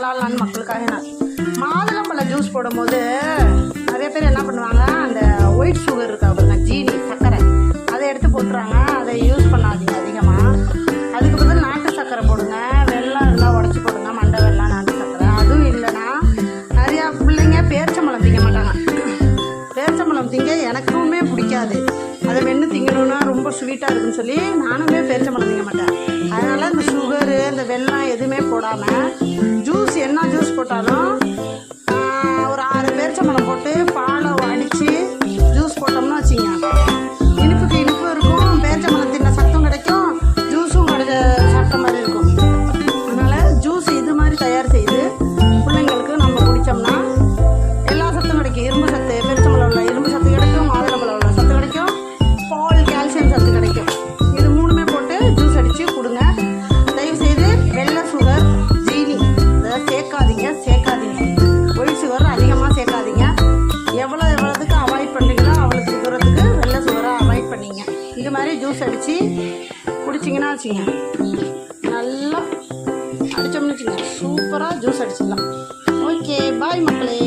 நல்லான்னு மக்களுக்காக நான் மாதுளம்பழ ஜூஸ் போடும்போது நிறைய பேர் என்ன பண்ணுவாங்க, அந்த ஒயிட் சுகர் இருக்கா பாருங்க, ஜீனி சர்க்கரை, அதை எடுத்து போட்டுறாங்க. அதை யூஸ் பண்ணாதீங்க அதிகமாக. அதுக்கு பதில் நாட்டு சர்க்கரை போடுங்க, வெல்லம் எல்லாம் உடச்சி போடுங்க, மண்டை வெல்லம் நாட்டு சர்க்கரை. அதுவும் இல்லைன்னா நிறையா பிள்ளைங்க பேரிச்சம்பழம் திங்க மாட்டாங்க. பேரிச்சம்பழம் திங்க எனக்குமே பிடிக்காது. அதை வெண்ணு திங்கணுன்னா ரொம்ப ஸ்வீட்டாக இருக்குன்னு சொல்லி நானுமே பேரிச்சம்பழம் திங்க மாட்டேன். அதனால் இந்த சுகரு இந்த வெல்லம் எதுவுமே போடாமல் ஜூஸ் என்ன ஜூஸ் போட்டாலும் ஒரு 6 பேரிச்சம்பழம் போட்டு பாலை அடித்து ஜூஸ் போட்டோம்னா வச்சுங்க, இனிப்புக்கு இனிப்பும் இருக்கும், பேரிச்சம்பழம் தின்ன சத்தம் கிடைக்கும், ஜூஸும் சாப்பிட்ட மாதிரி இருக்கும். அதனால் ஜூஸ் இது மாதிரி தயார் செய்து பிள்ளைங்களுக்கு நம்ம குடித்தோம்னா எல்லா சத்தும் கிடைக்கும். இரும்பு சத்து, பேரிச்சம்பழம் உள்ள இரும்பு சத்து கிடைக்கும், மாதுளம்பழம் உள்ள சத்து கிடைக்கும், பால் கால்சியம் சத்து கிடைக்கும். இது 3மே போட்டு ஜூஸ் அடித்து கொடுங்க. தயவுசெய்து வெள்ளை சுகர், ஜீனி இதெல்லாம் சேர்க்காதீங்க. ஒயிட் சுகர் அதிகமாக சேர்க்காதீங்க. எவ்வளோதுக்கு அவாய்ட் பண்ணுறீங்களோ அவ்வளோ தூரத்துக்கு வெள்ளை சுகரை அவாய்ட் பண்ணிங்க. இது மாதிரி ஜூஸ் அடித்து குடிச்சிங்கன்னா வச்சுங்க, நல்லா அடித்தோம்னு வச்சுங்க, சூப்பராக ஜூஸ் அடிச்சிடலாம். ஓகே, பாய் மக்களே.